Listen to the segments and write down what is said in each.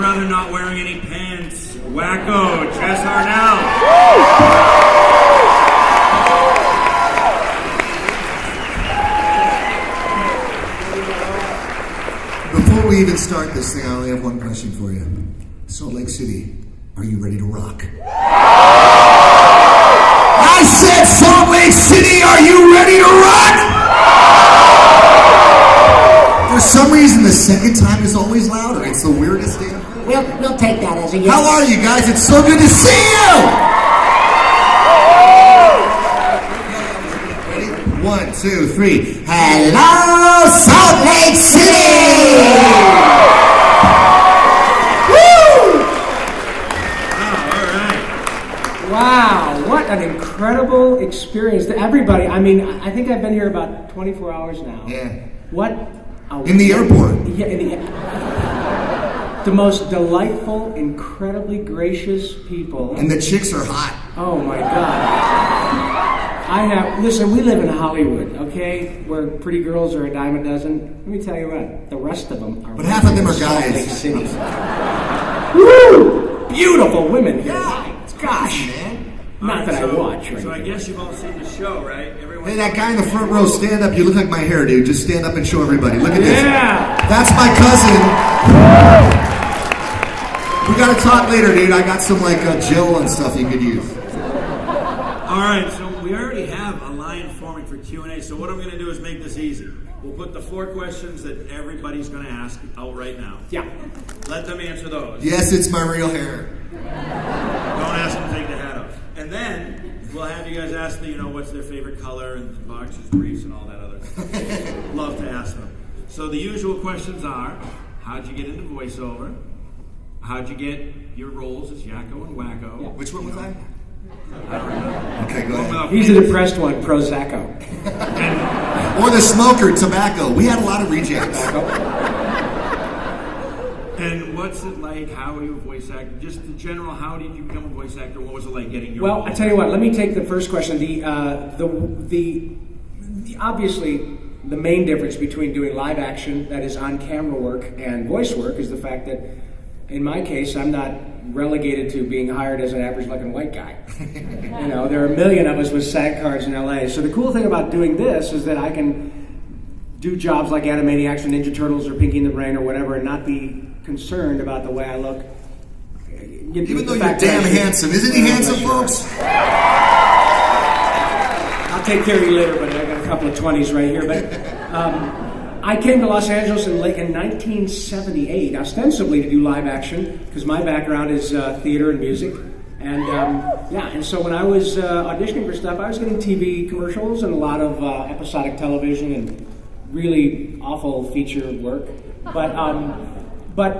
brother not wearing any pants, Wacko, Jess Arnell. Before we even start this thing, I only have one question for you. Salt Lake City, are you ready to rock? I said Salt Lake City, are you ready to rock? For some reason, the second time is always louder. It's the weirdest damn thing. We'll take that as a yes. How are you guys? It's so good to see you! Ready? 1, 2, 3. Hello, Salt Lake City! Wow, what an incredible experience. To everybody, I mean, I think I've been here about 24 hours now. Yeah. What? In the airport. Yeah, the most delightful, incredibly gracious people. And the chicks are hot. Oh my God. Listen, we live in Hollywood, okay? Where pretty girls are a dime a dozen. Let me tell you what, the rest of them are. But half of them are Salt Lake guys. City. Woo! Beautiful women here. Yeah. Gosh. Man. Not that I watch. So I guess you've all seen the show, right? Everyone. Hey, that guy in the front row, stand up. You look like my hair, dude. Just stand up and show everybody. Look at this. Yeah. That's my cousin. We gotta talk later, dude. I got some gel and stuff you could use. All right, so we already have a line forming for Q&A. So what I'm going to do is make this easy. We'll put the 4 questions that everybody's going to ask out right now. Yeah. Let them answer those. Yes, it's my real hair. Don't ask them to take the hat off. And then we'll have you guys ask what's their favorite color and boxers, briefs, and all that other stuff. Love to ask them. So the usual questions are, how'd you get into voiceover? How'd you get your roles as Yakko and Wacko? Yeah. Which one was I? I don't know. Okay, go ahead. He's the depressed one, Prozacco. Or the smoker, tobacco. We had a lot of rejects. And what's it like? How are you a voice actor? Just in general, how did you become a voice actor? What was it like getting your Well, role? I tell you what. Let me take the first question. The obviously the main difference between doing live action, that is on camera work, and voice work is the fact that in my case, I'm not relegated to being hired as an average-looking white guy. There are a million of us with SAG cards in LA. So the cool thing about doing this is that I can do jobs like Animaniacs or Ninja Turtles or Pinky and the Brain or whatever and not be concerned about the way I look. Even though you're damn handsome. Isn't he handsome, folks? I'll take care of you later, but I got a couple of 20s right here. But I came to Los Angeles in 1978, ostensibly to do live action, because my background is theater and music. And and so when I was auditioning for stuff, I was getting TV commercials and a lot of episodic television and really awful feature work. But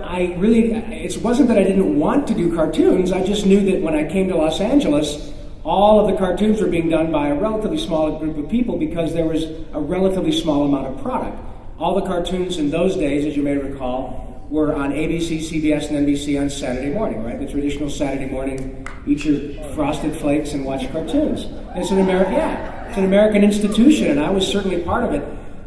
I really, it wasn't that I didn't want to do cartoons. I just knew that when I came to Los Angeles, all of the cartoons were being done by a relatively small group of people because there was a relatively small amount of product. All the cartoons in those days, as you may recall, were on ABC, CBS, and NBC on Saturday morning, right? The traditional Saturday morning, eat your Frosted Flakes and watch cartoons. It's an American institution, and I was certainly part of it.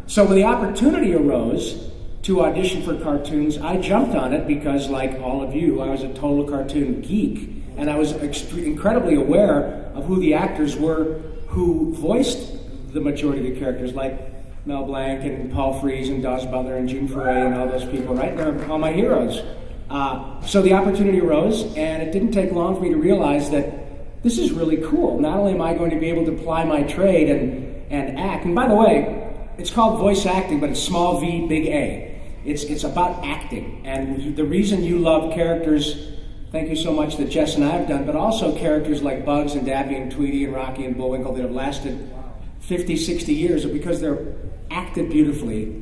So when the opportunity arose to audition for cartoons, I jumped on it because, like all of you, I was a total cartoon geek, and I was incredibly aware of who the actors were who voiced the majority of the characters, like Mel Blanc and Paul Frees and Dawes Butler and June Foray and all those people, right? They're all my heroes. So the opportunity arose, and it didn't take long for me to realize that this is really cool. Not only am I going to be able to ply my trade and act, and by the way, it's called voice acting, but it's small v, big A. It's about acting, and the reason you love characters, thank you so much, that Jess and I have done, but also characters like Bugs and Daffy and Tweety and Rocky and Bullwinkle that have lasted 50, 60 years, are because they're acted beautifully,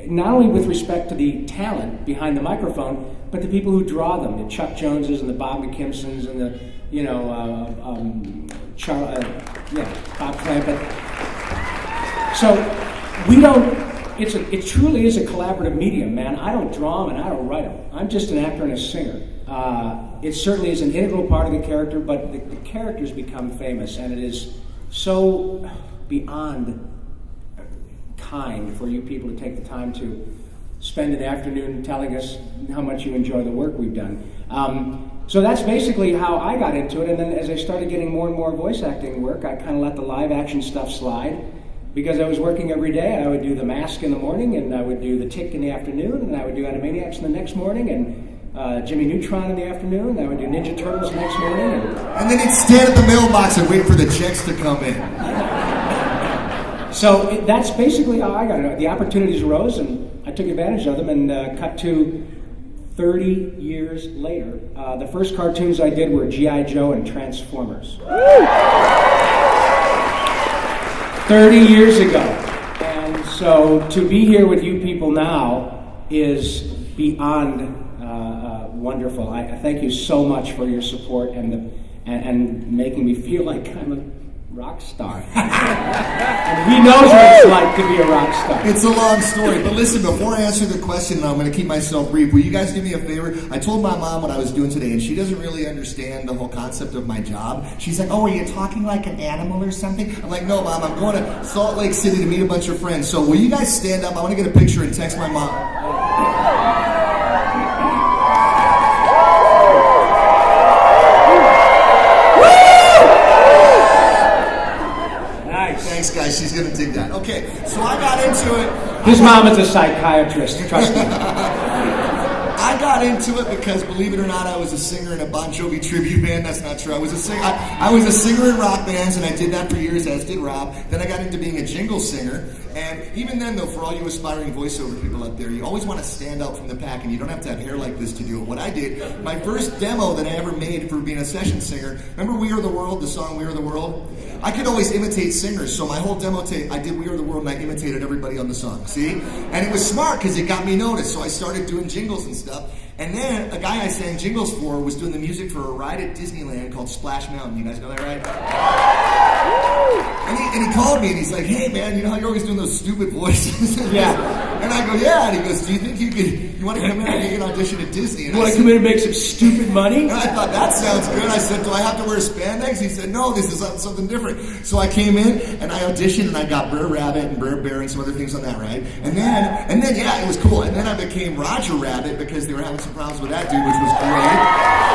not only with respect to the talent behind the microphone, but the people who draw them, the Chuck Joneses and the Bob McKimsons and the, Bob Clampett. So it truly is a collaborative medium, man. I don't draw them and I don't write them. I'm just an actor and a singer. It certainly is an integral part of the character, but the characters become famous, and it is so beyond kind for you people to take the time to spend an afternoon telling us how much you enjoy the work we've done. So that's basically how I got into it, and then as I started getting more and more voice acting work, I kind of let the live action stuff slide. Because I was working every day, I would do The Mask in the morning, and I would do The Tick in the afternoon, and I would do Animaniacs the next morning, and Jimmy Neutron in the afternoon, and I would do Ninja Turtles the next morning. And then he'd stand at the mailbox and wait for the checks to come in. So that's basically how I got it. The opportunities arose, and I took advantage of them, and cut to 30 years later. The first cartoons I did were G.I. Joe and Transformers. 30 years ago. And so to be here with you people now is beyond wonderful. I thank you so much for your support and making me feel like I'm a rock star. And he knows what it's like to be a rock star. It's a long story, but listen, before I answer the question, and I'm going to keep myself brief, will you guys do me a favor? I told my mom what I was doing today, and she doesn't really understand the whole concept of my job. She's like, oh, are you talking like an animal or something? I'm like, no, Mom, I'm going to Salt Lake City to meet a bunch of friends. So will you guys stand up? I want to get a picture and text my mom. Thanks, guys. She's going to dig that. Okay, so I got into it. His mom is a psychiatrist, trust me. I got into it because, believe it or not, I was a singer in a Bon Jovi tribute band. That's not true. I was a singer. I was a singer in rock bands, and I did that for years, as did Rob. Then I got into being a jingle singer. And even then, though, for all you aspiring voiceover people out there, you always want to stand out from the pack, and you don't have to have hair like this to do it. What I did, my first demo that I ever made for being a session singer, remember We Are the World, the song We Are the World? I could always imitate singers, so my whole demo tape, I did We Are the World, and I imitated everybody on the song, see? And it was smart, because it got me noticed, so I started doing jingles and stuff. And then a guy I sang jingles for was doing the music for a ride at Disneyland called Splash Mountain. You guys know that, right? And he called me and he's like, hey man, you know how you're always doing those stupid voices? Yeah. And I go, yeah. And he goes, do you think you want to come in and get an audition at Disney? And You want to come in and make some stupid money? And I thought, that sounds good. I said, do I have to wear spandex? He said, no, this is something different. So I came in and I auditioned and I got Brer Rabbit and Brer Bear and some other things on that ride. And then, yeah, it was cool. And then I became Roger Rabbit because they were having some problems with that dude, which was great.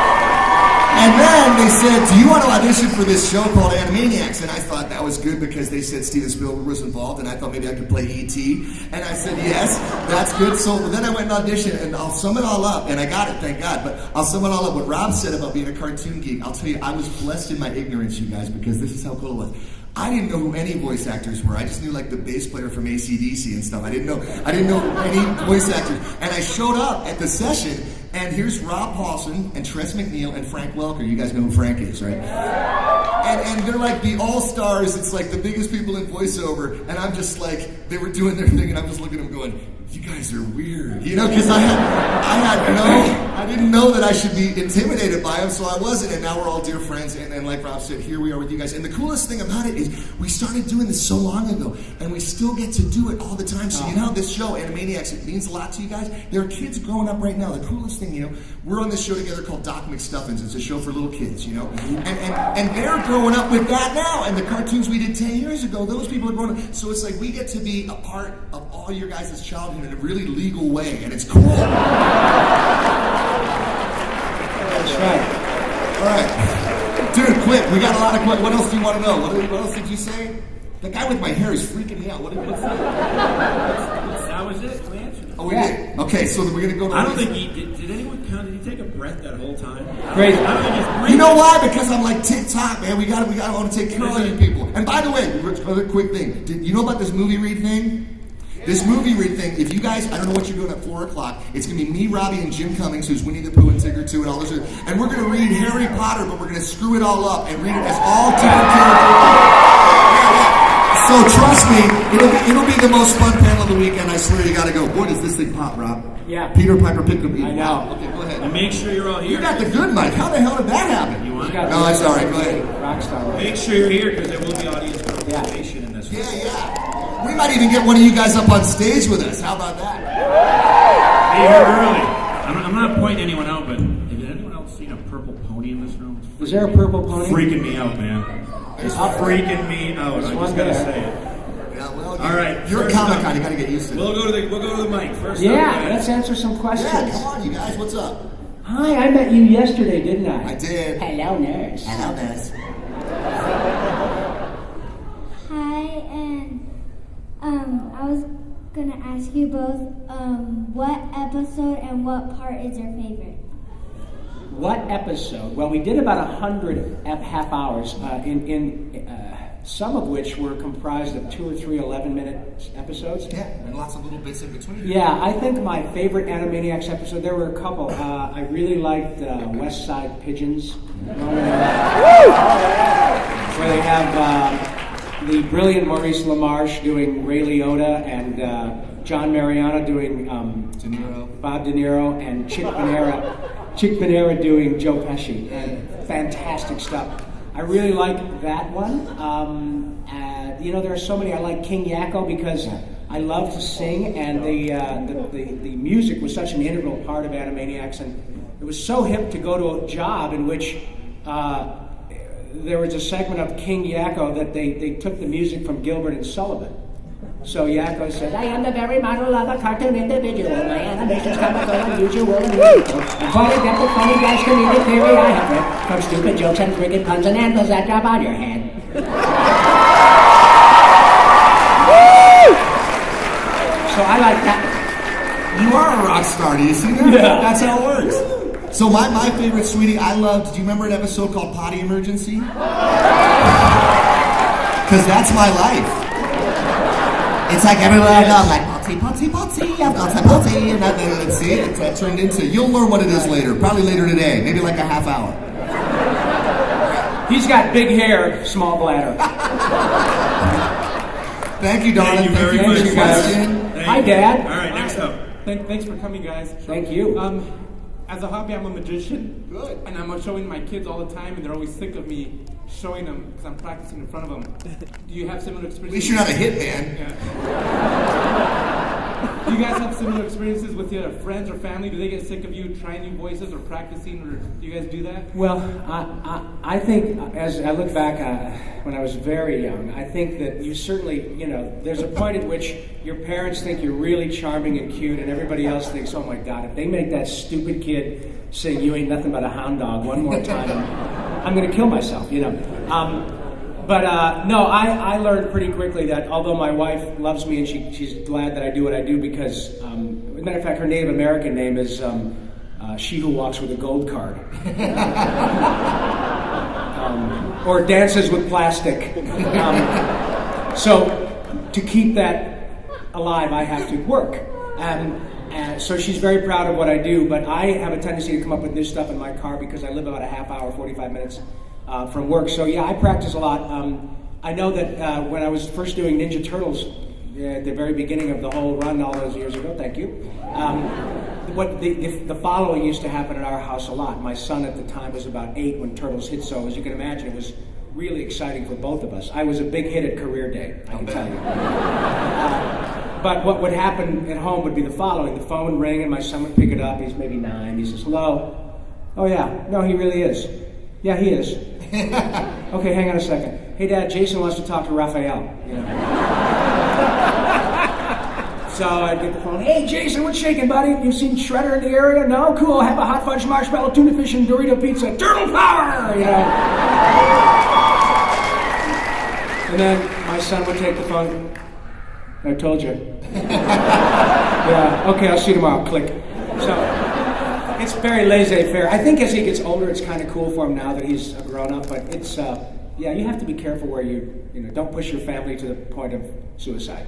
And then they said, do you want to audition for this show called Animaniacs? And I thought that was good because they said Steven Spielberg was involved, and I thought maybe I could play E.T. And I said, yes, that's good. So then I went and auditioned, and I'll sum it all up, and I got it, thank God, but I'll sum it all up. What Rob said about being a cartoon geek, I'll tell you, I was blessed in my ignorance, you guys, because this is how cool it was. I didn't know who any voice actors were. I just knew like the bass player from AC/DC and stuff. I didn't know any voice actors. And I showed up at the session, and here's Rob Paulson and Tress MacNeille and Frank Welker. You guys know who Frank is, right? And they're like the all-stars. It's like the biggest people in voiceover. And I'm just like, they were doing their thing, and I'm just looking at them going, you guys are weird. You know, because I didn't know that I should be intimidated by them, so I wasn't. And now we're all dear friends. And like Rob said, here we are with you guys. And the coolest thing about it is we started doing this so long ago, and we still get to do it all the time. So you know this show, Animaniacs, it means a lot to you guys. There are kids growing up right now. The coolest thing, you know, we're on this show together called Doc McStuffins. It's a show for little kids, you know. And they're growing up with that now. And the cartoons we did 10 years ago, those people are growing up. So it's like we get to be a part of all your guys' childhood in a really legal way, and it's cool. That's right. All right. Dude, quick. We got a lot of questions. What else do you want to know? What else did you say? The guy with my hair is freaking me out. What's that? That was it. We answered it. Oh, we did? Okay, so then we're going to go to... I don't think he did. Did anyone count? Did he take a breath that whole time? Crazy. I don't think he's breathing. You know why? Because I'm like TikTok, man. We got to want to take care of all you people. And by the way, another quick thing. Did you know about this movie read thing? This movie read thing, if you guys, I don't know what you're doing at 4 o'clock, it's going to be me, Robbie, and Jim Cummings, who's Winnie the Pooh and Tigger 2 and all those. And we're going to read Harry Potter, but we're going to screw it all up and read it as all different characters. So trust me, it'll be the most fun panel of the weekend. I swear you got to go. Boy, does this thing pop, Rob. Yeah. Peter Piper picked up. I know. Okay, go ahead. And make sure you're all here. You got the good mic. How the hell did that happen? You want it? No, I'm sorry. Go ahead. Rockstar. Make sure you're here because there will be audience participation in this. Yeah. We might even get one of you guys up on stage with us. How about that? Be here early. I'm not pointing anyone out, but has anyone else seen a purple pony in this room? Is there a purple pony? Freaking me out, man. It's freaking me out. I just gotta say it. Yeah, Well, All right, you're a first Comic up. Con. You got to get used to it. We'll go to the mic first. Yeah, up, let's answer some questions. Yeah, come on, you guys. What's up? Hi, I met you yesterday, didn't I? I did. Hello, nurse. Hello, Ness. Hi, and I was gonna ask you both, what episode and what part is your favorite? What episode? Well, we did about 100 half hours, some of which were comprised of 2 or 3 11-minute episodes. Yeah, and lots of little bits in between. Yeah, I think my favorite Animaniacs episode, there were a couple. I really liked West Side Pigeons. Where they have the brilliant Maurice LaMarche doing Ray Liotta and John Mariano doing De Niro. Bob De Niro and Chick Panera doing Joe Pesci. And fantastic stuff. I really like that one. There are so many. I like King Yakko because I love to sing, and the music was such an integral part of Animaniacs, and it was so hip to go to a job in which there was a segment of King Yakko that they took the music from Gilbert and Sullivan. So Yakko said, I am the very model of a cartoon individual. My animations comical, unusual, and musical. According to the funny guys comedic theory I have read, from stupid jokes and cricket puns and anvils that drop on your head. So I like that. You are a rock star. Do you see that? Yeah. That's how it works. So my favorite, sweetie, I loved, do you remember an episode called Potty Emergency? Because that's my life. It's like everywhere I go, I'm like, potty, I've got a potty, and then see, that turned into, you'll learn what it is later, probably later today, maybe like a half hour. He's got big hair, small bladder. Thank you, darling. Thank you very for much, your guys. question. Hi, Dad. All right, next up. Thanks for coming, guys. Thank you. As a hobby, I'm a magician. Good. And I'm showing my kids all the time, and they're always sick of me showing them because I'm practicing in front of them. Do you have similar At experiences? least you're not a hitman. Yeah. Do you guys have similar experiences with your friends or family? Do they get sick of you trying new voices or practicing, or do you guys do that? Well, I think as I look back when I was very young, I think that you certainly, there's a point at which your parents think you're really charming and cute, and everybody else thinks, oh my God, if they make that stupid kid sing "You Ain't Nothing But a Hound Dog" one more time, I'm going to kill myself, But I learned pretty quickly that although my wife loves me and she's glad that I do what I do because, as a matter of fact, her Native American name is She Who Walks with a Gold Card. Or dances with plastic. So to keep that alive, I have to work. So she's very proud of what I do, but I have a tendency to come up with new stuff in my car because I live about a half hour, 45 minutes from work. So yeah, I practice a lot. I know that when I was first doing Ninja Turtles, at the very beginning of the whole run all those years ago, thank you, what the following used to happen at our house a lot. My son at the time was about 8 when Turtles hit, so as you can imagine, it was really exciting for both of us. I was a big hit at career day, I can tell you. But what would happen at home would be the following. The phone would ring and my son would pick it up. He's maybe 9. He says, hello. Oh yeah, no, he really is. Yeah, he is. Okay, hang on a second. Hey Dad, Jason wants to talk to Raphael. So I'd get the phone. Hey Jason, what's shaking, buddy? You seen Shredder in the area? No? Cool, have a hot fudge marshmallow, tuna fish, and Dorito pizza. Turtle power! And then my son would take the phone. I told you. Yeah, okay, I'll see you tomorrow. Click. So it's very laissez-faire. I think as he gets older, it's kind of cool for him now that he's a grown-up, but it's, you have to be careful where you don't push your family to the point of suicide.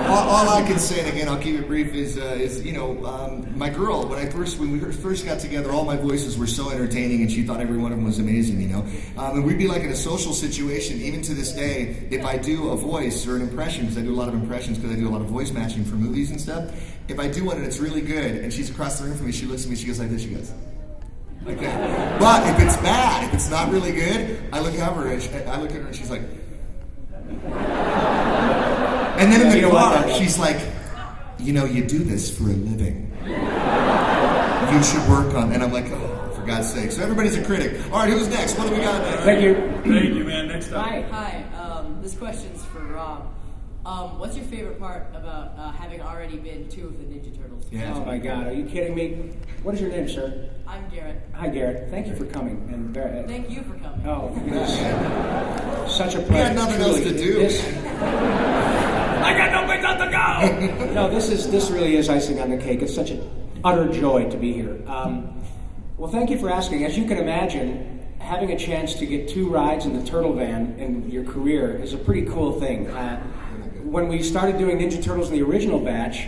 All I can say, and again, I'll keep it brief, is my girl, when we first got together, all my voices were so entertaining, and she thought every one of them was amazing, And we'd be like in a social situation, even to this day, if I do a voice or an impression, because I do a lot of impressions, because I do a lot of voice matching for movies and stuff, if I do one and it's really good, and she's across the room from me, she looks at me, she goes like this, she goes, like that. But if it's bad, if it's not really good, I look at her and she's like, and then in the car, she's like, you do this for a living. You should work on, and I'm like, oh, for God's sake. So everybody's a critic. All right, who's next? What do we got next? Thank you. Thank you, man. Next up. Hi. Hi, this question's for Rob. What's your favorite part about having already been 2 of the Ninja Turtles? Yeah. Oh my God, are you kidding me? What is your name, sir? I'm Garrett. Hi, Garrett. Thank you for coming. And Thank you for coming. oh, it is such a pleasure. We had nothing else to do. I got no place else to go. No, this really is icing on the cake. It's such an utter joy to be here. Well, thank you for asking. As you can imagine, having a chance to get 2 rides in the Turtle Van in your career is a pretty cool thing. When we started doing Ninja Turtles in the original batch,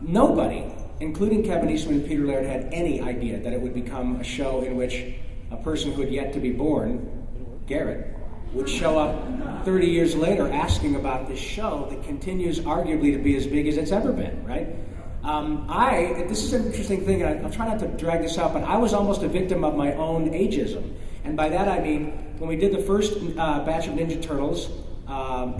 nobody, including Kevin Eastman and Peter Laird, had any idea that it would become a show in which a person who had yet to be born, Garrett, would show up 30 years later asking about this show that continues arguably to be as big as it's ever been, right? This is an interesting thing, and I'll try not to drag this out, but I was almost a victim of my own ageism. And by that I mean, when we did the first batch of Ninja Turtles,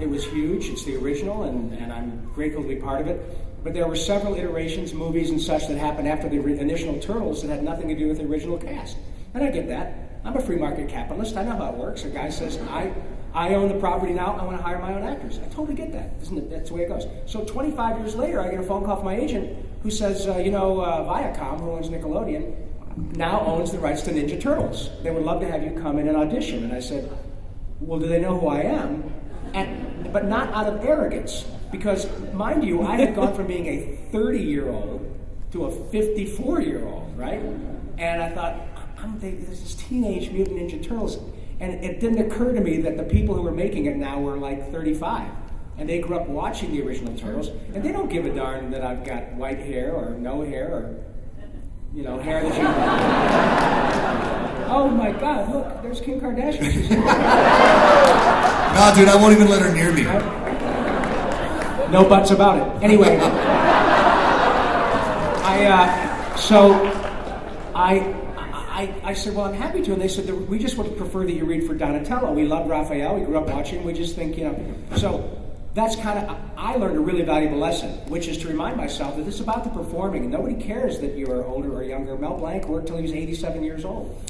it was huge. It's the original, and I'm grateful to be part of it. But there were several iterations, movies and such, that happened after the initial Turtles that had nothing to do with the original cast. And I get that. I'm a free market capitalist. I know how it works. A guy says, I own the property now. I want to hire my own actors. I totally get that. Isn't it? That's the way it goes. So 25 years later, I get a phone call from my agent who says, Viacom, who owns Nickelodeon, now owns the rights to Ninja Turtles. They would love to have you come in and audition. And I said, well, do they know who I am? But not out of arrogance. Because, mind you, I had gone from being a 30-year-old to a 54-year-old, right? And I thought, there's this Teenage Mutant Ninja Turtles. And it didn't occur to me that the people who were making it now were like 35. And they grew up watching the original Turtles. And they don't give a darn that I've got white hair or no hair or, hair that you... Oh my God, look, there's Kim Kardashian. She's here. No, dude, I won't even let her near me. No buts about it. Anyway, I said, well, I'm happy to. And they said, we just would prefer that you read for Donatello. We love Raphael. We grew up watching. We just think, So that's I learned a really valuable lesson, which is to remind myself that this is about the performing. And nobody cares that you're older or younger. Mel Blanc worked till he was 87 years old.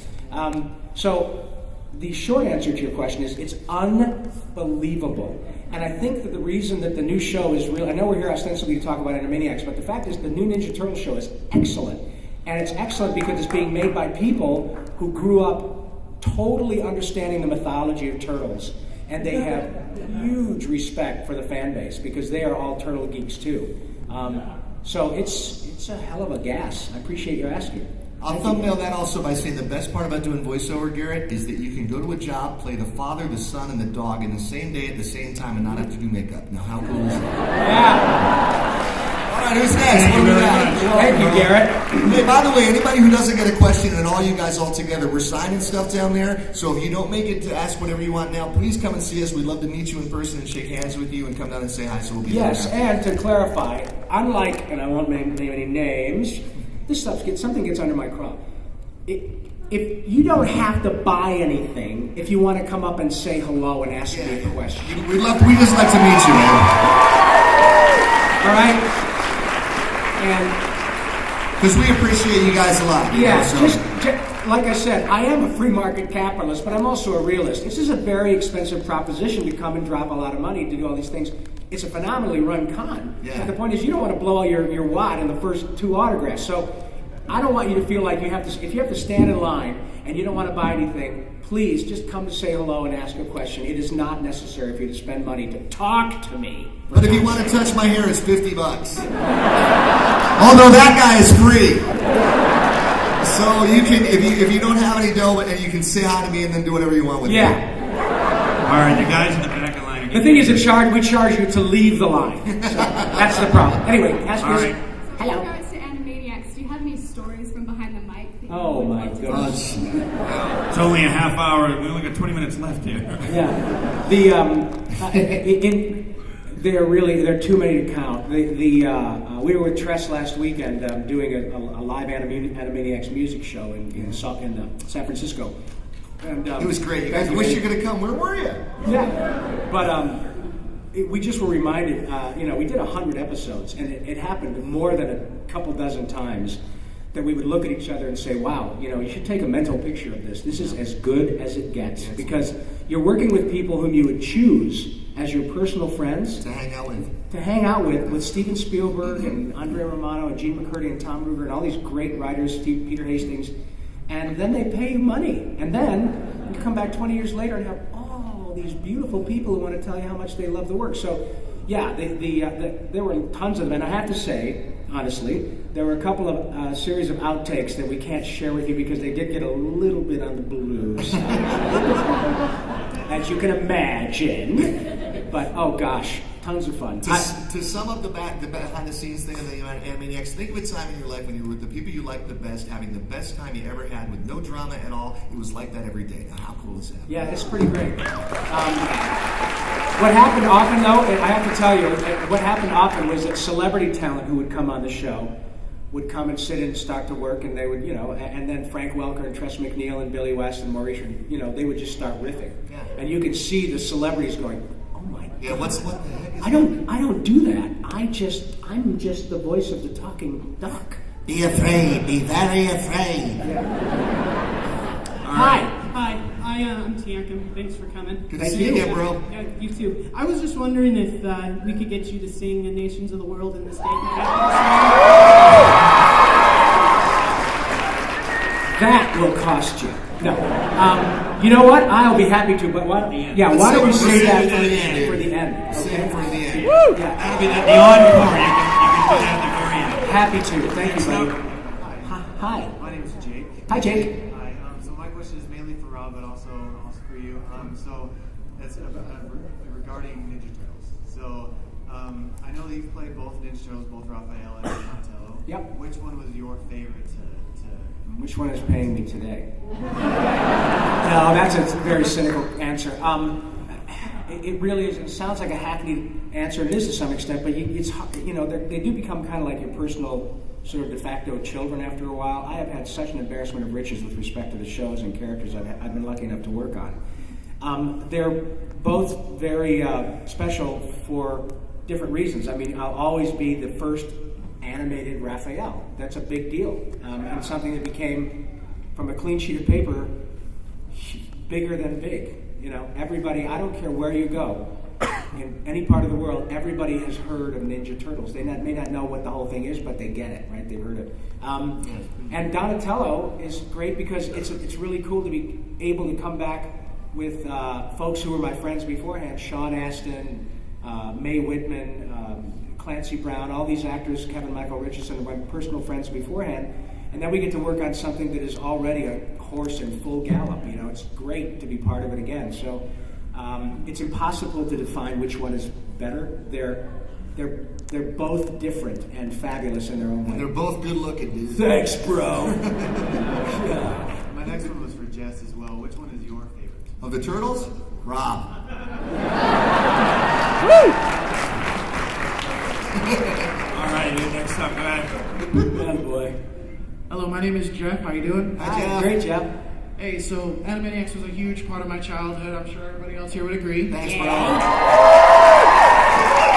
So the short answer to your question is it's unbelievable. And I think that the reason that the new show is real, I know we're here ostensibly to talk about Animaniacs, but the fact is the new Ninja Turtles show is excellent. And it's excellent because it's being made by people who grew up totally understanding the mythology of turtles. And they have huge respect for the fan base because they are all turtle geeks too. So it's a hell of a gas. I appreciate you asking. I'll thumbnail that also by saying the best part about doing voiceover, Garrett, is that you can go to a job, play the father, the son, and the dog in the same day at the same time and not have to do makeup. Now, how cool is that? Yeah. All right, who's next? What do we got? Thank you, Garrett. Hey, by the way, anybody who doesn't get a question, and all you guys all together, we're signing stuff down there. So if you don't make it to ask whatever you want now, please come and see us. We'd love to meet you in person and shake hands with you and come down and say hi. So we'll be there. Yes, and to clarify, unlike, and I won't name any names, something gets under my crop. If you don't have to buy anything, if you want to come up and say hello and ask me a question. We just like to meet you, man. All right? And because we appreciate you guys a lot. Just like I said, I am a free market capitalist, but I'm also a realist. This is a very expensive proposition to come and drop a lot of money to do all these things. It's a phenomenally run con. Yeah. And the point is, you don't want to blow all your wad in the first 2 autographs. So I don't want you to feel like you have to, if you have to stand in line and you don't want to buy anything, please just come to say hello and ask a question. It is not necessary for you to spend money to talk to me. But if you want to touch my hair, it's $50. Although that guy is free. So you can, if you don't have any dough, and you can say hi to me and then do whatever you want with me. All right, you guys in the back of the line. The thing is, we charge you to leave the line. So that's the problem. Anyway, ask me. Right. Hello. In regards to Animaniacs, do you have any stories from behind the mic? Oh my goodness. It's only a half hour. We only got 20 minutes left here. Yeah. There are too many to count. We were with Tress last weekend doing a live Animaniacs music show in San Francisco. And, it was great. You guys wish you could have come. Where were you? Yeah. But we just were reminded, we did 100 episodes, and it happened more than a couple dozen times that we would look at each other and say, wow, you should take a mental picture of this. This is as good as it gets. Because you're working with people whom you would choose as your personal friends. To hang out with. To hang out with Steven Spielberg and Andrea Romano and Gene McCurdy and Tom Ruger and all these great writers, Peter Hastings. And then they pay you money. And then you come back 20 years later and have all these beautiful people who want to tell you how much they love the work. So, yeah, there were tons of them. And I have to say, honestly, there were a couple of series of outtakes that we can't share with you because they did get a little bit on the blue side, as you can imagine. But, oh gosh, tons of fun. To sum up the behind the scenes thing of the Animaniacs, think of a time in your life when you were with the people you liked the best, having the best time you ever had with no drama at all. It was like that every day. Now, how cool is that? Yeah, it's pretty great. What happened often, though, I have to tell you, what happened often was that celebrity talent who would come on the show would come and sit and start to work, and they would, and then Frank Welker and Tress MacNeille and Billy West and Maurice, they would just start riffing. Yeah. And you could see the celebrities going, oh my God. Yeah, what the heck is I don't do that. I'm just the voice of the talking duck. Be afraid. Be very afraid. Yeah. Hi. Hi, I'm Tiakim. Thanks for coming. Good to see you again, bro. Yeah, you too. I was just wondering if we could get you to sing Nations of the World in the State. That will cost you. No. You know what? I'll be happy to, but why don't we say that for the end? Save it for the end. Yeah. That'll be the encore. You can do that at the very end. Happy to. Thank you, buddy. Hi. My name is Jake. Hi, Jake. Hi. So my question is mainly for Rob, but also for you. So it's regarding Ninja Turtles. So I know that you've played both Ninja Turtles, both Raphael and Donatello. Yep. Which one was your favorite to Which one is paying me today? No, that's a very cynical answer. It really is. It sounds like a hackneyed answer. It is to some extent, but it's they do become kind of like your personal sort of de facto children after a while. I have had such an embarrassment of riches with respect to the shows and characters I've been lucky enough to work on. They're both very special for different reasons. I mean, I'll always be the first animated Raphael. That's a big deal, and something that became, from a clean sheet of paper, bigger than big. Everybody, I don't care where you go, in any part of the world, everybody has heard of Ninja Turtles. They may not know what the whole thing is, but they get it, right? They've heard it. And Donatello is great because it's really cool to be able to come back with folks who were my friends beforehand, Sean Astin, Mae Whitman, Clancy Brown, all these actors, Kevin Michael Richardson, were my personal friends beforehand, and then we get to work on something that is already a horse in full gallop. It's great to be part of it again. So it's impossible to define which one is better. They're both different and fabulous in their own way. And they're both good looking, dude. Thanks, bro. My next one was for Jess as well. Which one is your favorite? Of the Turtles? Rob. All right, next up, go ahead. Bad boy. Hello, my name is Jeff. How you doing? Hi, Jeff. Great, Jeff. Hey, so Animaniacs was a huge part of my childhood. I'm sure everybody else here would agree. Thanks, bro.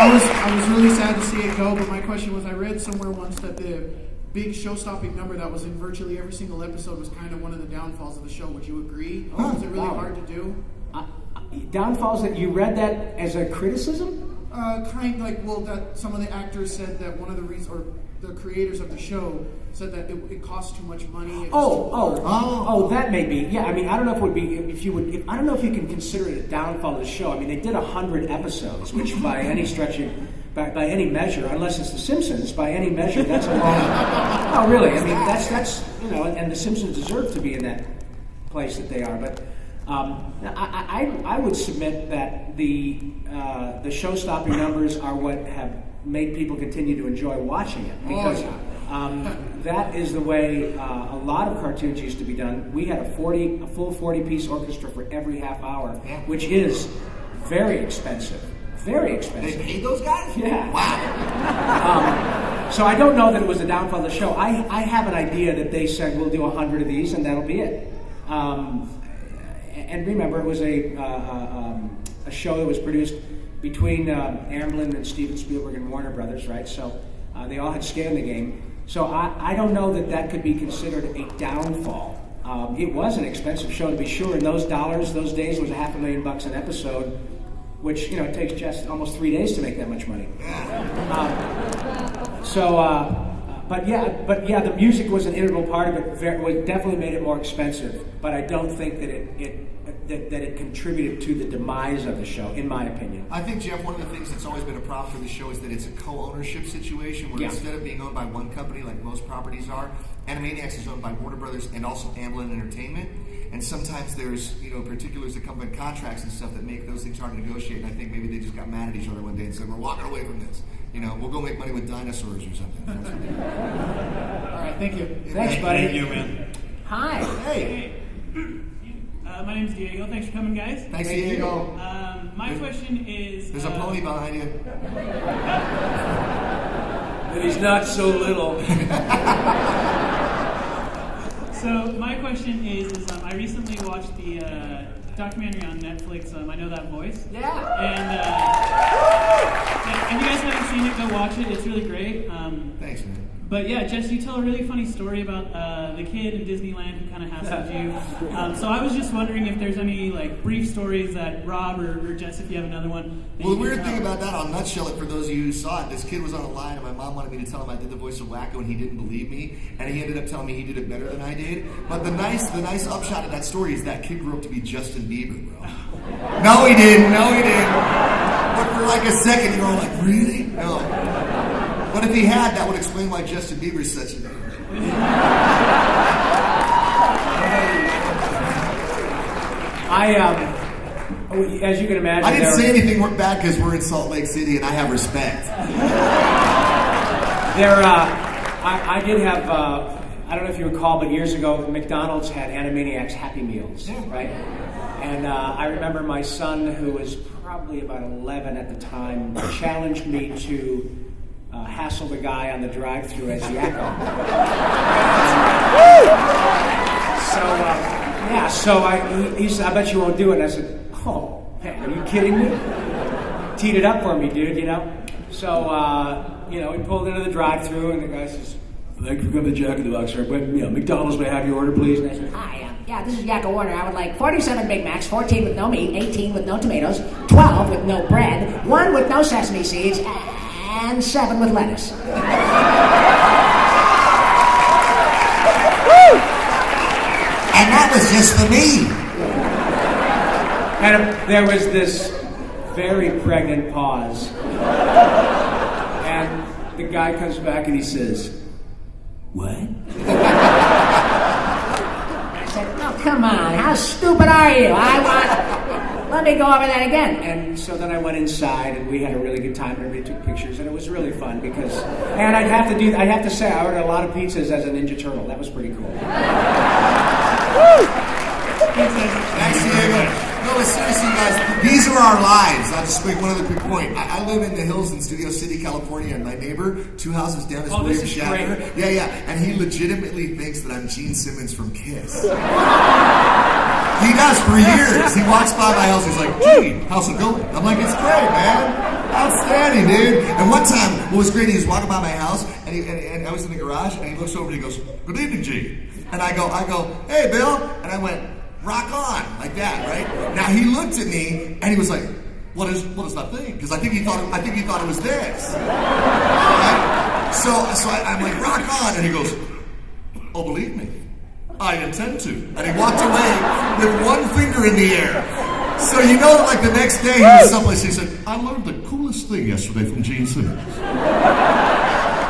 I was really sad to see it go, but my question was, I read somewhere once that the big show-stopping number that was in virtually every single episode was kind of one of the downfalls of the show. Would you agree? Was it really hard to do? Downfalls that you read that as a criticism? That some of the actors said that one of the reasons, or the creators of the show said that it cost too much money. That may be. Yeah, I mean, I don't know if it would be I don't know if you can consider it a downfall of the show. I mean, they did 100 episodes, which by any stretch, by any measure, unless it's The Simpsons, by any measure, that's a long. Oh, really? I mean, that's and The Simpsons deserve to be in that place that they are, but. I would submit that the show-stopping numbers are what have made people continue to enjoy watching it, because that is the way a lot of cartoons used to be done. We had a full 40-piece orchestra for every half hour, which is very expensive. Very expensive. They paid those guys? Yeah. Wow. So I don't know that it was a downfall of the show. I have an idea that they said we'll do 100 of these and that'll be it. And remember, it was a show that was produced between Amblin and Steven Spielberg and Warner Brothers, right? So they all had skin in the game. So I don't know that could be considered a downfall. It was an expensive show to be sure, and those days was $500,000 an episode, which it takes just almost 3 days to make that much money. But yeah, the music was an integral part of it. It definitely made it more expensive, but I don't think that it contributed to the demise of the show, in my opinion. I think, Jeff, one of the things that's always been a problem for the show is that it's a co-ownership situation where instead of being owned by one company like most properties are, Animaniacs is owned by Warner Brothers and also Amblin Entertainment. And sometimes there's, particulars that come in contracts and stuff that make those things hard to negotiate. And I think maybe they just got mad at each other one day and said, we're walking away from this. We'll go make money with dinosaurs or something. All right, thank you. Thanks, buddy. Thank you, man. Hi. Hey. My name's Diego. Thanks for coming, guys. Thanks, Diego. My question is... There's a pony behind you. But he's not so little. So my question is I recently watched the documentary on Netflix, I Know That Voice. Yeah. And if you guys haven't seen it, go watch it. It's really great. Thanks, man. But yeah, Jess, you tell a really funny story about the kid in Disneyland who kind of hassled you. So I was just wondering if there's any brief stories that Rob or Jess, if you have another one. Well, the weird thing about that, I'll nutshell it for those of you who saw it. This kid was on a line, and my mom wanted me to tell him I did the voice of Wacko, and he didn't believe me. And he ended up telling me he did it better than I did. But the nice upshot of that story is that kid grew up to be Justin Bieber, bro. No, he didn't. But for like a second, you were all like, really? No. But if he had, that would explain why Justin Bieber is such a name. As you can imagine, I didn't say anything bad because we're in Salt Lake City and I have respect. I did have, I don't know if you recall, but years ago, McDonald's had Animaniacs Happy Meals, right? And I remember my son, who was probably about 11 at the time, challenged me to hassle the guy on the drive-thru as Yakko. He said, I bet you won't do it. And I said, oh, man, are you kidding me? Teed it up for me, dude, So, we pulled into the drive-thru, and the guy says, thank you for coming to Jack in the Box, sir. But, McDonald's, may I have your order, please? And I said, Hi, this is Yakko Warner. I would like 47 Big Macs, 14 with no meat, 18 with no tomatoes, 12 with no bread, 1 with no sesame seeds, and 7 with lettuce. And that was just for me. And there was this very pregnant pause. And the guy comes back and he says, what? I said, oh, come on, how stupid are you? Let me go over that again. And so then I went inside and we had a really good time and everybody took pictures and it was really fun because, and I'd have to say, I ordered a lot of pizzas as a Ninja Turtle. That was pretty cool. Thanks, Diego. No, but seriously, guys, these are our lives. I'll just make one other quick point. I live in the hills in Studio City, California, and my neighbor, 2 houses down, is William Shatner. Great. Yeah, and he legitimately thinks that I'm Gene Simmons from Kiss. He does for years. He walks by my house, he's like, Gene, how's it going? I'm like, it's great, man. Outstanding, dude. And one time, what was great, he was walking by my house, and I was in the garage, and he looks over and he goes, good evening, Gene. And I go, hey, Bill. And I went, rock on, like that, right? Now he looked at me and he was like, what is that thing? Because I think he thought it was this. Right? So I'm like, rock on, and he goes, oh, believe me, I intend to. And he walked away with one finger in the air. So like the next day he was someplace, he said, I learned the coolest thing yesterday from Gene Simmons.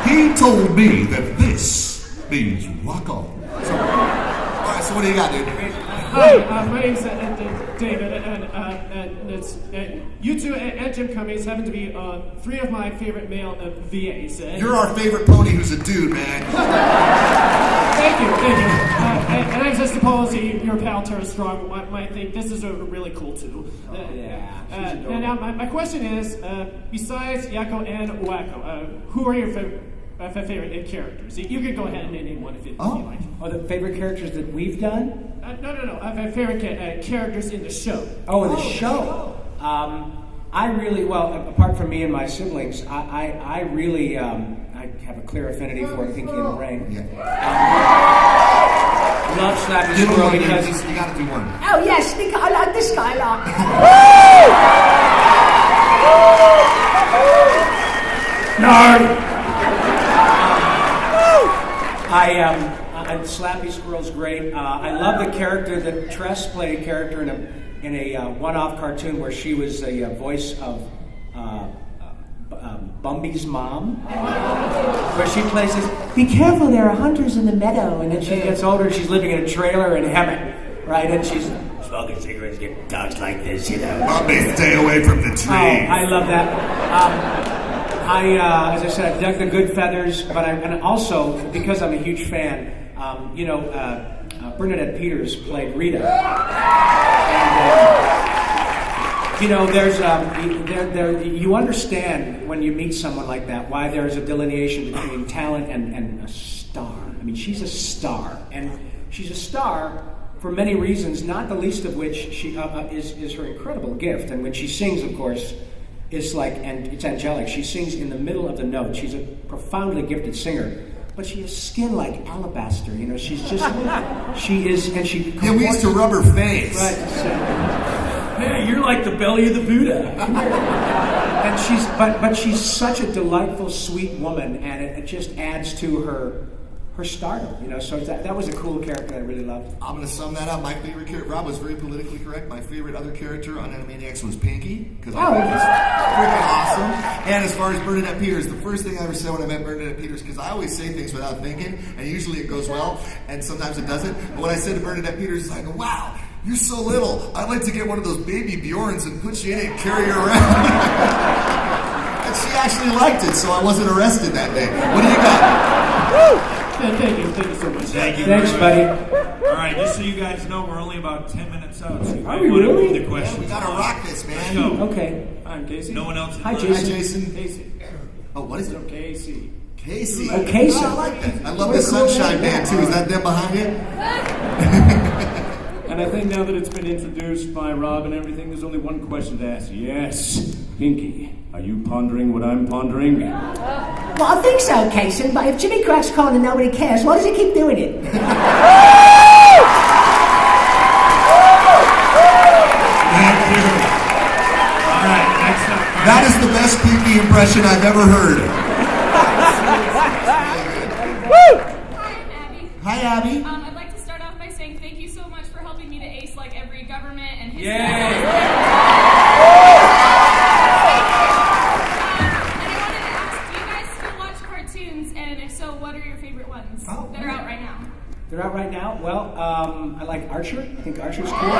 He told me that this means rock on. So, all right, so what do you got, dude? Hi, my name's David, and it's you two and Jim Cummings happen to be 3 of my favorite male VAs. You're our favorite pony who's a dude, man. Thank you. And I just suppose your pal Tara Strong might think this is a really cool too. And now my question is, besides Yakko and Wacko, who are your favorite characters? You can go ahead and name one if you like. Oh, the favorite characters that we've done? No. My favorite characters in the show. Oh, in the show. I really, apart from me and my siblings, I really I have a clear affinity for Pinky and the Brain. Yeah. Love Slappy Do Squirrel one, because you got to do one. Oh, yes, because I like this guy a lot. Slappy Squirrel's great. I love the character that Tress played a character in a one-off cartoon where she was the voice of Bumby's mom, where she plays this, "Be careful, there are hunters in the meadow," and then she gets older and she's living in a trailer in Hemet, right? And she's smoking cigarettes, getting dogs like this, you know. Bumby, stay away from the tree. Oh, I love that. As I said, I dug the good feathers, but and also because I'm a huge fan. Bernadette Peters played Rita. And, you understand when you meet someone like that why there's a delineation between talent and a star. I mean, she's a star, and she's a star for many reasons, not the least of which she is her incredible gift. And when she sings, of course, it's angelic. She sings in the middle of the note. She's a profoundly gifted singer. But she has skin like alabaster, she's just, she is, and she... Yeah, we used to rub her face. Right. Yeah, you're like the belly of the Buddha. And but she's such a delightful, sweet woman, and it just adds to her stardom, so that was a cool character I really loved. I'm going to sum that up. My favorite character, Rob was very politically correct. My favorite other character on Animaniacs was Pinky, because I think he's freaking awesome. And as far as Bernadette Peters, the first thing I ever said when I met Bernadette Peters, because I always say things without thinking, and usually it goes well, and sometimes it doesn't. But when I said to Bernadette Peters, I go, "Wow, you're so little. I'd like to get one of those baby Bjorns and put you in it and carry you around." And she actually liked it, so I wasn't arrested that day. What do you got? Woo! Thank you so much. Thank you. Thanks, buddy. All right, just so you guys know, we're only about 10 minutes out. So you Are might we want to really? move the questions. We got to rock this, man. Let's go. Okay. I'm Casey. No one else. Hi, Hi, Jason. Jason. Casey. Oh, what is it? So Casey. Casey. Oh, Casey. Oh, I like that. I love the Sunshine Band, too. Is that them behind you? And I think now that it's been introduced by Rob and everything, there's only one question to ask. Yes, Pinky, are you pondering what I'm pondering? Well, I think so, Casey, but if Jimmy Crack's calling and nobody cares, why does he keep doing it? Thank you. All right, next up. That is the best Pinky impression I've ever heard. Hi, I'm Abby. Hi, Abby. I'd like to start off by saying thank you so much for helping me to ace like every government and history. Yay! And I wanted to ask, do you guys still watch cartoons? And if so, what are your favorite ones that are out right now? They're out right now. Well, I like Archer. I think Archer's cool.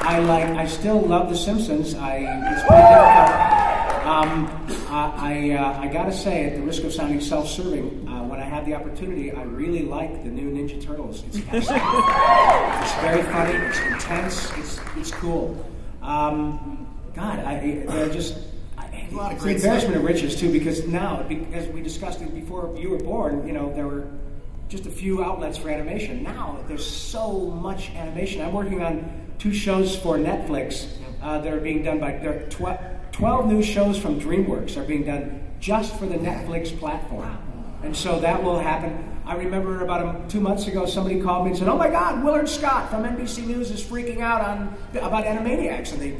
I still love The Simpsons. It's pretty difficult. I gotta say, at the risk of sounding self-serving, when I have the opportunity, I really like the new Ninja Turtles. It's excellent. It's very funny. It's intense. It's cool. They're just. It's an embarrassment of riches too, because now, as we discussed it before you were born, there were just a few outlets for animation. Now there's so much animation. I'm working on 2 shows for Netflix that are being done by 12 new shows from DreamWorks are being done just for the Netflix platform. And so that will happen. I remember about 2 months ago, somebody called me and said, "Oh my God, Willard Scott from NBC News is freaking out about Animaniacs," and they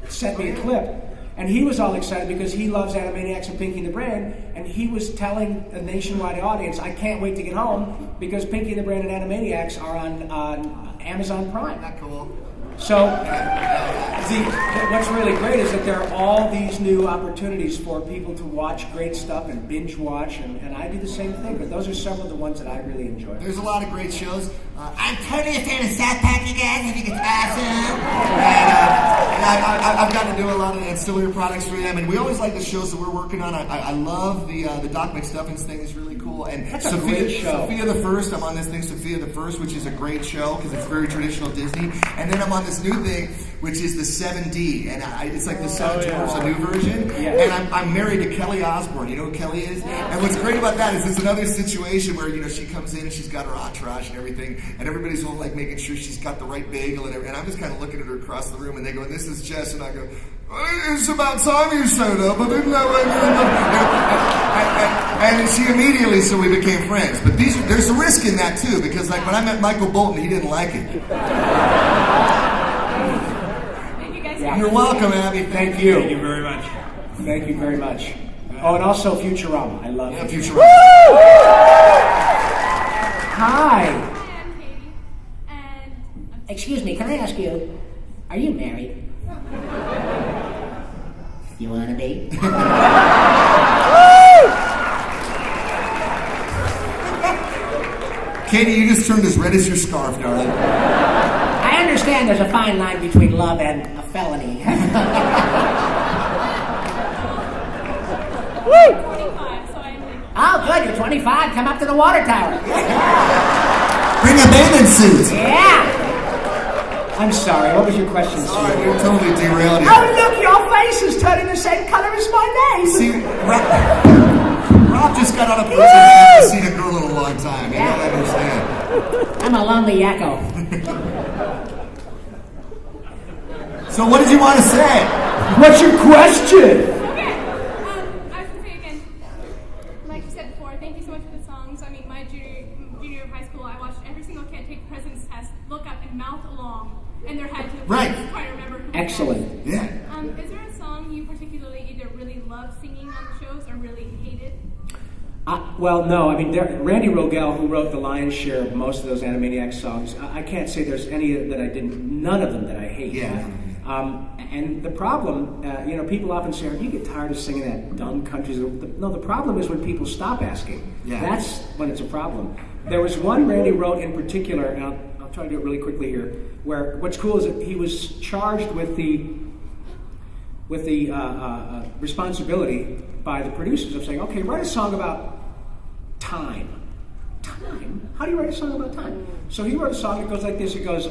sent me a clip. And he was all excited because he loves Animaniacs and Pinky and the Brain, and he was telling a nationwide audience, "I can't wait to get home because Pinky and the Brain and Animaniacs are on Amazon Prime." Not cool. So what's really great is that there are all these new opportunities for people to watch great stuff and binge watch, and I do the same thing, but those are some of the ones that I really enjoy. There's a lot of great shows. I'm totally a fan of South Park, you guys. I think it's awesome. And I've gotten to do a lot of ancillary products for them, and we always like the shows that we're working on. I love the Doc McStuffins thing. Is really cool. cool. And That's a great show. Sophia the First, I'm on this thing, Sophia the First, which is a great show because it's very traditional Disney. And then I'm on this new thing, which is the 7D, and it's like the Seven Dwarfs, a new version. Yeah. And I'm married to Kelly Osbourne. You know who Kelly is? And what's great about that is it's another situation where, you know, she comes in and she's got her entourage and everything, and everybody's all like making sure she's got the right bagel and everything. And I'm just kind of looking at her across the room, and they go, "This is Jess," and I go, "It's about time you showed up. I didn't know when you and she immediately, so we became friends. But there's a risk in that too, because like when I met Michael Bolton, he didn't like it. Thank you guys. Yeah. You're welcome, Abby. Thank you. Thank you very much. Thank you very much. Oh, and also Futurama. I love it. Futurama. Hi. Hi, I'm Katie. And Excuse me, can I ask you, are you married? You want to be? Katie, you just turned as red as your scarf, darling. I understand there's a fine line between love and a felony. 25, so I'm like, Oh, good, you're 25. Come up to the water tower. Bring a bathing suit. Yeah. I'm sorry. What was your question, Sorry, sir? you're totally derailed here. Oh, look, your face is turning the same color as my name. See, Rob just got out of prison and hasn't seen a girl in a long time. You don't understand. I'm a lonely yakko. So what did you want to say? What's your question? okay. I was gonna say again, like you said before, thank you so much for the songs. I mean, my junior year of high school, I watched every single Can't Take President's Test look up and mouth along, and there had to Right. try to remember who. Excellent. Yeah. Is there a song you particularly either really love singing on the shows or really hated? Well, no. I mean, Randy Rogel, who wrote the lion's share of most of those Animaniacs songs, I can't say there's any that I didn't. None of them that I hate. Yeah. And the problem, you know, people often say, "Do you get tired of singing that dumb country?" No, the problem is when people stop asking. Yeah. That's when it's a problem. There was one Randy wrote in particular, and I'll try to do it really quickly here, where what's cool is that he was charged with the responsibility by the producers of saying, "Okay, write a song about time." Time? How do you write a song about time? So he wrote a song that goes like this. It goes,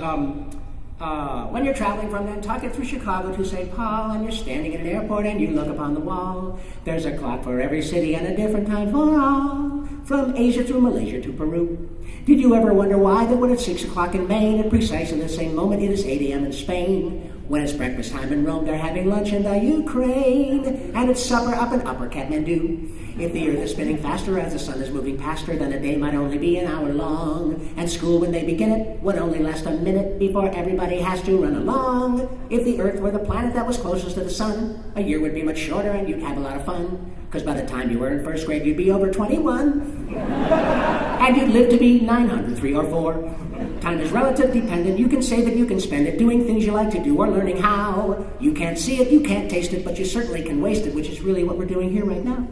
when you're traveling from Nantucket through Chicago to St. Paul, and you're standing in an airport and you look upon the wall, there's a clock for every city and a different time for all, from Asia through Malaysia to Peru. Did you ever wonder why that when it's 6 o'clock in Maine, at precisely the same moment it is 8 a.m. in Spain? When it's breakfast time in Rome, they're having lunch in the Ukraine, and it's supper up in Upper Kathmandu. If the earth is spinning faster as the sun is moving past her, then a day might only be an hour long. And school, when they begin it, would only last a minute before everybody has to run along. If the earth were the planet that was closest to the sun, a year would be much shorter and you'd have a lot of fun. Because by the time you were in first grade, you'd be over 21. And you'd live to be 903 or 4. Time is relative dependent. You can save it, you can spend it, doing things you like to do or learning how. You can't see it, you can't taste it, but you certainly can waste it, which is really what we're doing here right now.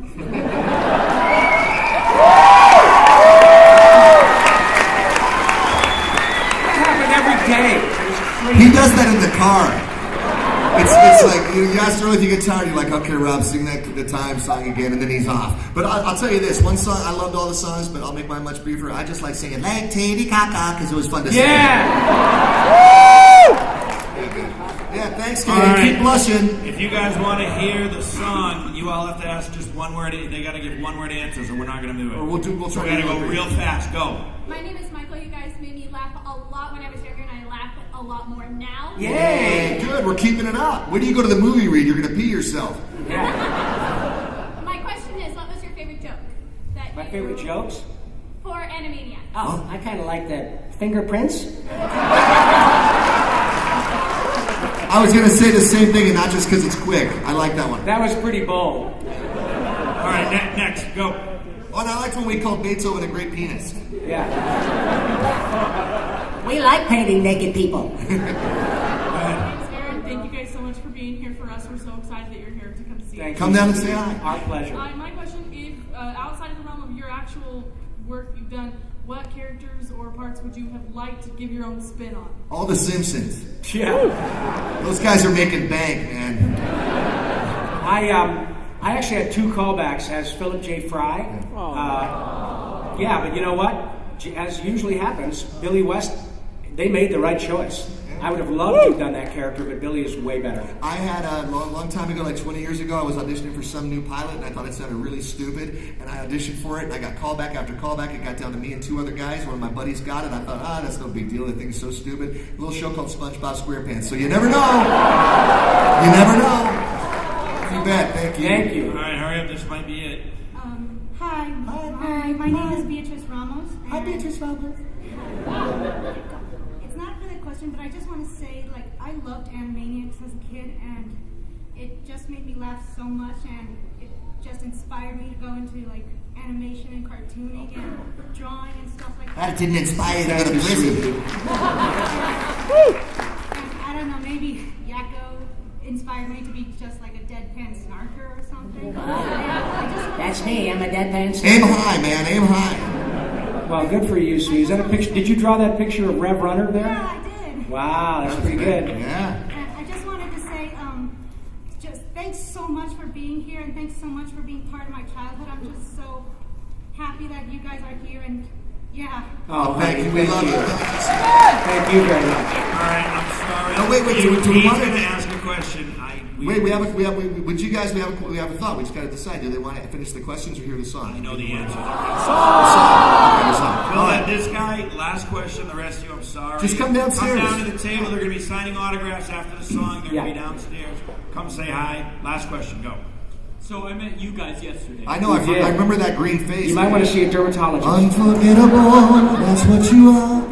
That happened every day. He does that in the car. It's like, you asked earlier if you get tired, you're like, okay, Rob, sing the time song again, and then he's off. But I'll tell you this, one song, I loved all the songs, but I'll make mine much briefer. I just like singing Lake Titty Caca, because it was fun to sing. Yeah, thanks, Katie. All right. Keep blushing. If you guys want to hear the song, you all have to ask just one word. They got to give one word answers, or we're not going to do it. Or we'll try We to got to do go it. real fast. Go. My name is Michael. You guys made me laugh a lot when I was younger, and I laugh a lot more now. Yay, good. We're keeping it up. When do you go to the movie read? You're going to pee yourself. My question is, what was your favorite joke? My favorite jokes? For Animaniacs. Oh, I kind of like the fingerprints. I was going to say the same thing, and not just because it's quick. I like that one. That was pretty bold. All right, next, go. Oh, and I liked when we called Beethoven a great penis. Yeah. We like painting naked people. My name's Erin. Thank you guys so much for being here for us. We're so excited that you're here to come see us. Come down and say hi. Our pleasure. My question is, outside of the realm of your actual work you've done, what characters or parts would you have liked to give your own spin on? All the Simpsons. Yeah. Those guys are making bank, man. I actually had 2 callbacks as Philip J. Fry. Yeah, but you know what? As usually happens, Billy West, they made the right choice. I would have loved to have done that character, but Billy is way better. I had a long time ago, like 20 years ago, I was auditioning for some new pilot, and I thought it sounded really stupid, and I auditioned for it, and I got callback after callback. It got down to me and 2 other guys. One of my buddies got it. I thought, that's no big deal. The thing is so stupid. A little show called SpongeBob SquarePants. So you never know. You never know. You bet. Thank you. Thank you. All right, hurry up. This might be it. Hi. My name is Beatrice Ramos. Hi, Beatrice Ramos. It's not really a question, but I just want to say, like, I loved Animaniacs as a kid, and it just made me laugh so much, and it just inspired me to go into, like, animation and cartooning and drawing and stuff like that. That didn't inspire you to go to prison. And I don't know, maybe Yakko inspired me to be just like a deadpan snarker or something. That's me. I'm a deadpan snarker. Aim high, man. Aim high. Well, good for you, Sue. Is that a picture? Did you draw that picture of Rev Runner there? Yeah, I did. Wow, that's pretty good. Yeah. And I just wanted to say, just thanks so much for being here, and thanks so much for being part of my childhood. I'm just so happy that you guys are here, and yeah. Oh, Thank you. We love you. Thank you very much. All right, I'm sorry. Oh, wait. He's Do we want going to to ask a question. Would you guys? We have a thought. We just got to decide. Do they want to finish the questions or hear the song? I know the answer. The song. Well, let this guy, last question. The rest of you, I'm sorry. Just come downstairs. Come down to the table. They're going to be signing autographs after the song. They're going to be downstairs. Come say hi. Last question. Go. So I met you guys yesterday. I know. I remember that green face. You might want to see a dermatologist. Unforgettable. That's what you are.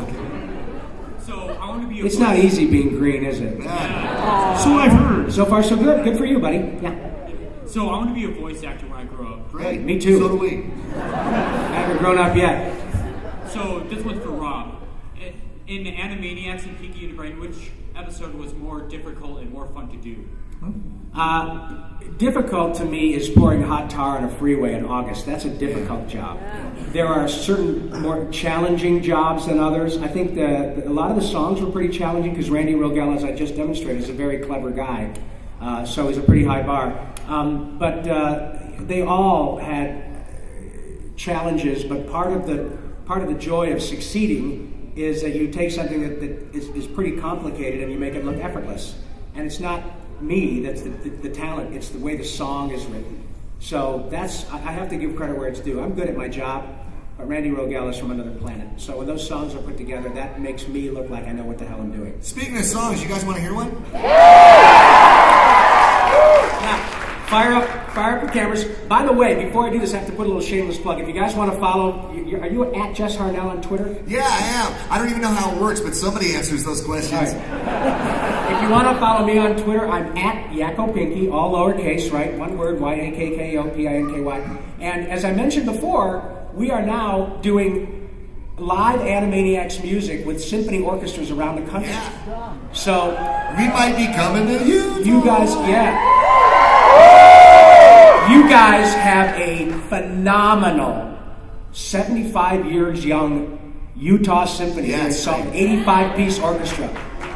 So I want to be. It's not easy being green, is it? Yeah. So I've heard. So far, so good. Good for you, buddy. Yeah. So I want to be a voice actor when I grow up. Great. Me too. So do we. I haven't grown up yet. So this one's for Rob. In Animaniacs and Pinky and the Brain, which episode was more difficult and more fun to do? Difficult to me is pouring hot tar on a freeway in August. That's a difficult job. There are certain more challenging jobs than others. I think a lot of the songs were pretty challenging because Randy Rogel, as I just demonstrated, is a very clever guy. So he's a pretty high bar. But they all had challenges. But part of the joy of succeeding is that you take something that is pretty complicated and you make it look effortless. And it's not me that's the talent, it's the way the song is written. So I have to give credit where it's due. I'm good at my job, but Randy Rogel is from another planet. So when those songs are put together, that makes me look like I know what the hell I'm doing. Speaking of songs, you guys want to hear one? Now, fire up the cameras. By the way, before I do this, I have to put a little shameless plug. If you guys want to follow, are you at Jess Harnell on Twitter? Yeah, I am. I don't even know how it works, but somebody answers those questions. If you want to follow me on Twitter, I'm at Yakko Pinky, all lowercase, right? One word, YAKKOPINKY. And as I mentioned before, we are now doing live Animaniacs music with symphony orchestras around the country. Yeah. So we might be coming to you. You guys, you guys have a phenomenal 75 years young Utah Symphony. It's an 85-piece orchestra.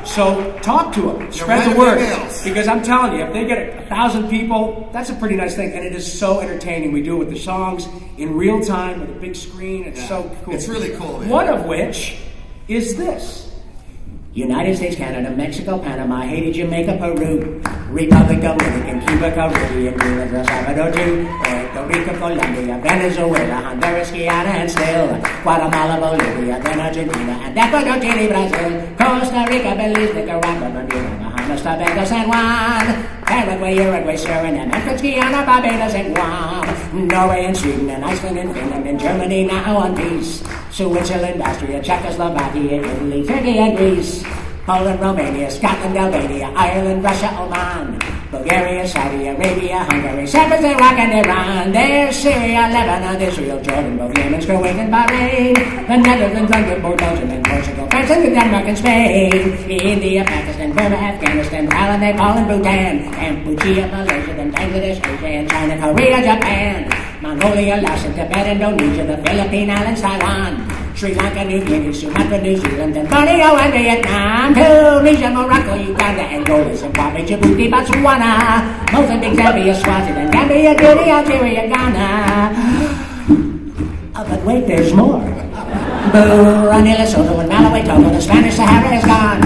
So talk to them, spread the word, because I'm telling you, if they get 1,000 people, that's a pretty nice thing, and it is so entertaining. We do it with the songs in real time with a big screen. It's so cool. It's really cool, man. One of which is this. United States, Canada, Mexico, Panama, Haiti, Jamaica, Peru, Republic of Dominican, Cuba, Caribbean, Cuba, El Salvador, Puerto Rico, Colombia, Venezuela, Honduras, Guyana, and still Guatemala, Bolivia, then Argentina, and Ecuador, Chile, Brazil, Costa Rica, Belize, Nicaragua, Bermuda, Bahamas, Tobago, San Juan, Paraguay, Uruguay, Suriname, Memphis, Guyana, Barbados, and Guam, Norway, and Sweden, and Iceland, and Finland, and Germany, now on peace, Switzerland, Austria, Czechoslovakia, Italy, Turkey, and Greece, Poland, Romania, Scotland, Albania, Ireland, Russia, Oman, Bulgaria, Saudi Arabia, Hungary, Cyprus, Iraq, and Iran. There's Syria, Lebanon, Israel, Jordan, both Yemen, Kuwait, and Bahrain. The Netherlands, Luxembourg, Belgium, and Portugal, France, and Denmark, and Spain. India, Pakistan, Burma, Afghanistan, Thailand, Nepal, and Bhutan. Cambodia, Malaysia, then Bangladesh, Asia, and China, Korea, Japan. Mongolia, Laos, and Tibet, Indonesia, the Philippine Islands, Taiwan. Sri Lanka, New Guinea, Sumatra, New Zealand, and Borneo, and Vietnam, Tunisia, Morocco, Uganda, Angola, Zimbabwe, Djibouti, Botswana, Mozambique, Zambia, Swaziland, Gambia, Guinea, Algeria, Ghana, But wait, there's more. Burundi, Lesotho, and Malawi, Togo, the Spanish Sahara is gone.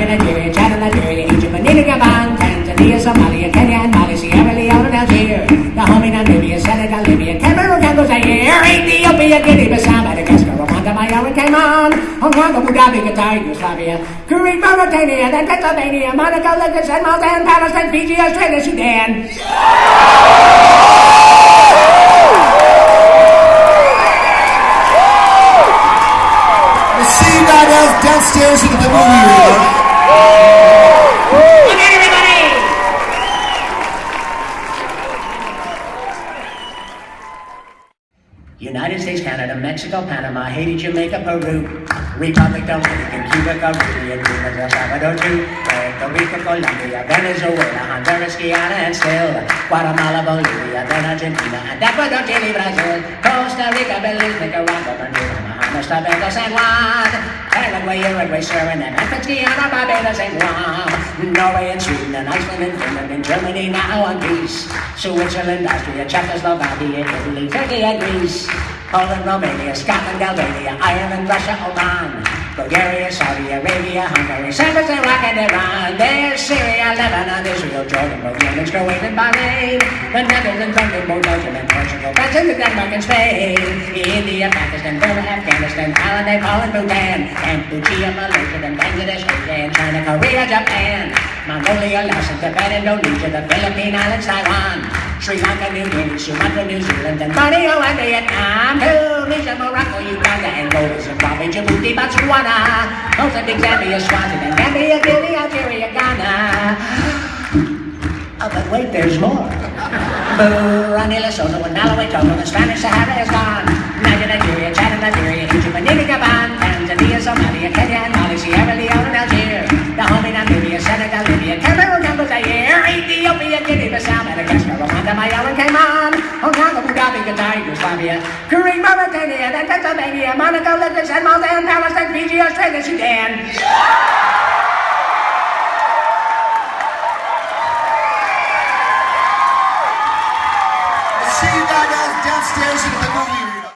Nigeria, Chad, Liberia, Egypt, Benin, Gabon, Tanzania, Somalia, Kenya, and Mali, Sierra Leone, and Algeria, Dahomey, Namibia, Senegal, Libya, Cameroon, Congo, Zaire, Ethiopia, Guinea, Bissau, Madagascar, Rwanda, Myanmar, Cayman, Hong Kong, Abu Dhabi, Qatar, Yugoslavia, Kuwait, Mauritania, then Pennsylvania, Monaco, Liechtenstein, Malta, and Palestine, Fiji, Australia, Sudan. See you guys downstairs in the movie room. Good night, everybody! United States, Canada, Mexico, Panama, Haiti, Jamaica, Peru, Republic Dominican, Cuba, Caribbean, Cuba, El Salvador, too, Puerto Rico, Colombia, Venezuela, Honduras, Guyana, and still Guatemala, Bolivia, then Argentina, and Ecuador, Chile, Brazil, Costa Rica, Belize, Nicaragua, Honduras, Bahamas, Tobago, San Juan, Paraguay, Uruguay, Suriname, Memphis, Guyana, Barbados, and Guam, Norway, and Sweden, and Iceland, and Finland, and Germany, now and Greece, Switzerland, Austria, Czechoslovakia, Italy, Turkey, and Greece, Poland, Romania, Scotland, Albania, Ireland, Russia, Oman, Bulgaria, Saudi Arabia, Hungary, Cyprus, Iraq, and Iran. There's Syria, Lebanon, Israel, Jordan, Yemen, Kuwait, and Bahrain. The Netherlands, Luxembourg, Belgium, and Portugal, Belgium, Denmark, and Spain. India, Pakistan, Burma, Afghanistan, Thailand, Nepal, and Bhutan. Cambodia, Malaysia, and Bangladesh, Japan, China, Korea, Japan. Mongolia, Laos, and Tibet, Indonesia, the Philippine Islands, Taiwan. Sri Lanka, New Guinea, Sumatra, New Zealand, and Borneo, and Vietnam. Tunisia, Morocco, Uganda, Angola, Zimbabwe, Djibouti, Botswana, Mozambique, Zambia, Swaziland, Gambia, Guinea, Algeria, Ghana. Oh, but wait, there's more. Burundi, Lesotho, and Malawi, Togo, the Spanish Sahara is gone. Nigeria, Chad, and Liberia, Egypt, Benin, Gabon, Tanzania, Somalia, Kenya, and Mali, Sierra Leone, and Algeria, Dahomey, Namibia, Senegal, Libya, Cameroon, Congo, Zaire, Ethiopia, Guinea, Bissau, Madagascar, Rwanda, Myanmar, Cayman, Hong Kong, Abu Dhabi, Qatar, Yugoslavia, Kuwait, Mauritania, then Pennsylvania, Monaco, Liechtenstein, Malta, and Palestine, Fiji, Australia, Sudan.